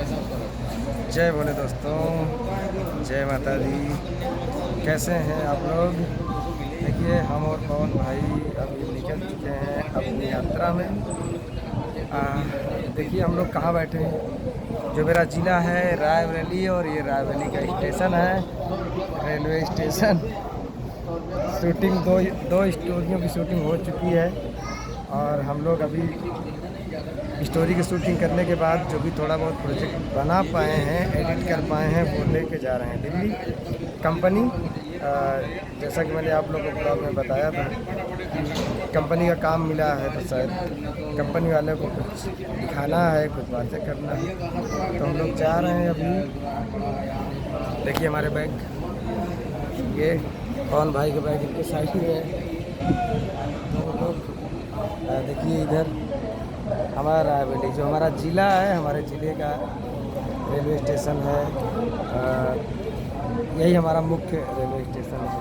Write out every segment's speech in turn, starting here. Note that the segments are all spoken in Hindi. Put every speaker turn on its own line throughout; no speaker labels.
जय भोले दोस्तों, जय माता दी। कैसे हैं आप लोग? देखिए हम और पवन भाई अभी निकल चुके हैं अपनी यात्रा में। देखिए हम लोग कहाँ बैठे हैं। जो मेरा ज़िला है रायबरेली और ये रायबरेली का स्टेशन है, रेलवे स्टेशन। शूटिंग दो दो स्टोरियों की शूटिंग हो चुकी है और हम लोग अभी स्टोरी की शूटिंग करने के बाद जो भी थोड़ा बहुत प्रोजेक्ट बना पाए हैं, एडिट कर पाए हैं, वो लेके जा रहे हैं दिल्ली कंपनी। जैसा कि मैंने आप लोगों को ब्लॉग में बताया था कि कंपनी का काम मिला है, तो शायद कंपनी वाले को कुछ दिखाना है, कुछ बातें करना है, तो हम लोग जा रहे हैं अभी। देखिए हमारे बैग, ये पवन भाई के बैग इनके साइड में है। तो हम लोग देखिए इधर हमारा रायबरेली जो हमारा ज़िला है, हमारे ज़िले का रेलवे स्टेशन है। यही हमारा मुख्य रेलवे स्टेशन है।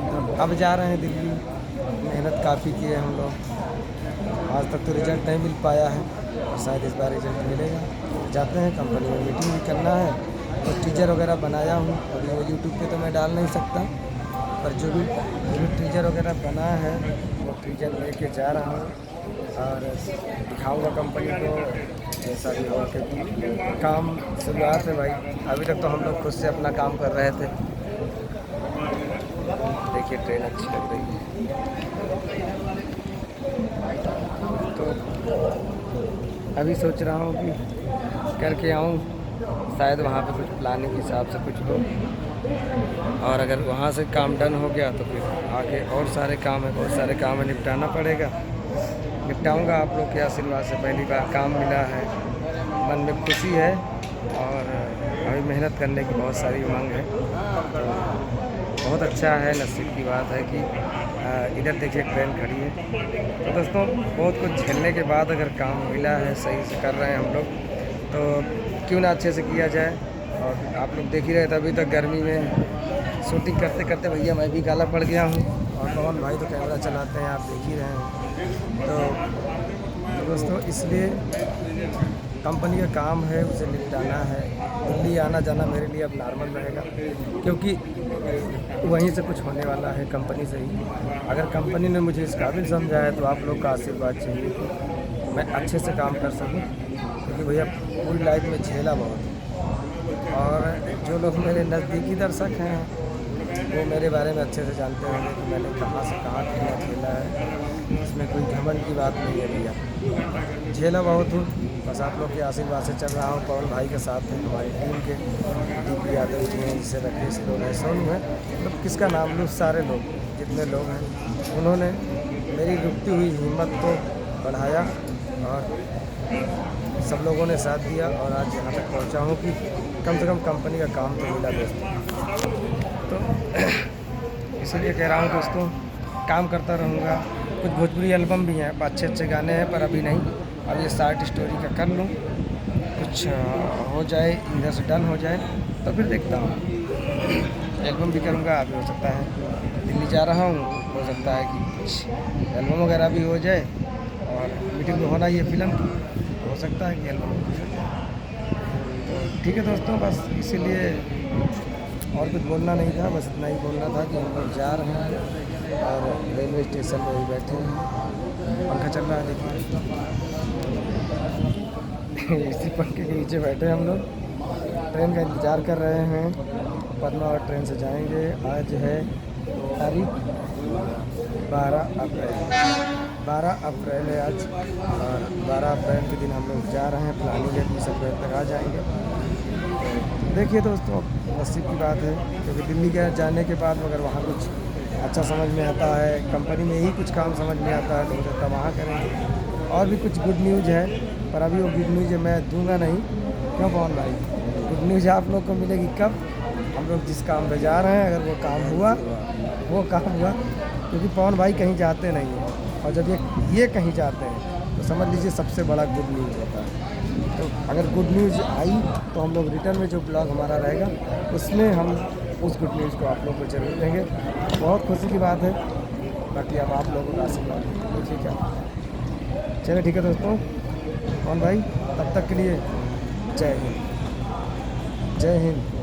तो अब जा रहे हैं दिल्ली। मेहनत काफ़ी की है हम लोग, आज तक तो रिज़ल्ट नहीं मिल पाया है और शायद इस बार रिज़ल्ट मिलेगा। जाते हैं, कंपनी में मीटिंग भी करना है, तो टीजर वगैरह बनाया हूँ। अभी वो यूट्यूब पे तो मैं डाल नहीं सकता, पर जो भी टीजर वगैरह बना है वो टीजर लेके जा रहा हूँ और दिखाऊंगा कंपनी को जैसा भी हो, क्योंकि काम शुरुआत है भाई। अभी तक तो हम लोग खुद से अपना काम कर रहे थे। देखिए ट्रेन अच्छी लग रही है, तो अभी सोच रहा हूँ कि करके आऊँ, शायद वहाँ पे कुछ प्लानिंग के हिसाब से कुछ हो, और अगर वहाँ से काम डन हो गया तो फिर आगे और सारे काम है, बहुत सारे काम है, निपटाना पड़ेगा। निपटाऊंगा आप लोग के आशीर्वाद से। पहली बार काम मिला है, मन में खुशी है और अभी मेहनत करने की बहुत सारी उमंग है। तो बहुत अच्छा है, नसीब की बात है कि इधर देखिए ट्रेन खड़ी है। तो दोस्तों बहुत कुछ झेलने के बाद अगर काम मिला है, सही से कर रहे हैं हम लोग, तो क्यों ना अच्छे से किया जाए। और आप लोग देख ही रहे थे अभी तक गर्मी में शूटिंग करते करते भैया मैं भी काला पड़ गया हूँ, और पवन भाई तो कैमरा चलाते हैं, आप देख ही रहे हैं। तो दोस्तों इसलिए कंपनी का काम है, उसे निपटाना है। दिल्ली आना जाना मेरे लिए अब नॉर्मल रहेगा, क्योंकि वहीं से कुछ होने वाला है, कंपनी से ही। अगर कंपनी ने मुझे इस काबिल समझा है तो आप लोग का आशीर्वाद चाहिए कि मैं अच्छे से काम कर सकूं, क्योंकि भैया पूरी लाइफ में झेला बहुत। और जो लोग मेरे नज़दीकी दर्शक हैं वो मेरे बारे में अच्छे से जानते होंगे कि मैंने कहाँ से कहाँ कितना खेला है। इसमें कोई घमंड की बात नहीं है भैया, झेला बहुत हूँ। बस आप लोग के आशीर्वाद से चल रहा हूँ। पवन भाई के साथ हैं, हमारी टीम के DP यादव जी हैं, जिसे राकेश लोग हैं, सोनू है, मतलब किसका नाम लूँ, सारे लोग जितने लोग हैं उन्होंने मेरी रुकती हुई हिम्मत को बढ़ाया और सब लोगों ने साथ दिया, और आज यहाँ तक पहुँचा हूँ कि कम से कम कंपनी का काम तो मिला दोस्तों। तो इसलिए कह रहा हूँ दोस्तों, काम करता रहूँगा। कुछ भोजपुरी एल्बम भी हैं, अच्छे अच्छे गाने हैं, पर अभी नहीं। अब ये शार्ट स्टोरी का कर लूँ, कुछ हो जाए, इधर से डन हो जाए तो फिर देखता हूँ। एल्बम भी करूँगा, अभी हो सकता है दिल्ली जा रहा हूँ, हो सकता है कि कुछ एल्बम वगैरह भी हो जाए, और मीटिंग तो होना ही है फिल्म की, हो सकता है कि एल्बम कुछ हो जाए। तो ठीक है दोस्तों, बस इसीलिए और कुछ बोलना नहीं था, बस इतना ही बोलना था कि हम लोग जा रहे हैं और रेलवे स्टेशन में ही बैठे हैं। पंखा चल रहा है देखिए इसी पंखे के नीचे बैठे हम लोग, ट्रेन का इंतज़ार कर रहे हैं। पटना और ट्रेन से जाएंगे। आज है तारीख 12 अप्रैल है आज, और 12 अप्रैल के दिन हम लोग जा रहे हैं। प्लानिंग है 30 अप्रैल तक आ जाएंगे। देखिए दोस्तों, नसीब की बात है, क्योंकि दिल्ली के जाने के बाद अगर वहाँ कुछ अच्छा समझ में आता है, कंपनी में ही कुछ काम समझ में आता है, तो हो सकता है वहाँ करेंगे। और भी कुछ गुड न्यूज़ है, पर अभी वो गुड न्यूज़ मैं दूंगा नहीं। क्यों पवन भाई? गुड न्यूज़ आप लोग को मिलेगी कब? हम लोग जिस काम पे जा रहे हैं, अगर वो काम हुआ, क्योंकि पवन भाई कहीं जाते नहीं हैं, और जब ये कहीं जाते हैं तो समझ लीजिए सबसे बड़ा गुड न्यूज़ होता है। तो अगर गुड न्यूज़ आई तो हम लोग रिटर्न में जो ब्लॉग हमारा रहेगा उसमें हम उस गुड न्यूज़ को आप लोग को जरूर देंगे। बहुत खुशी की बात है। बाकी अब आप लोगों का आशीर्वाद देखिए क्या। चलिए ठीक है दोस्तों, कौन भाई, तब तक के लिए जय हिंद। जय हिंद।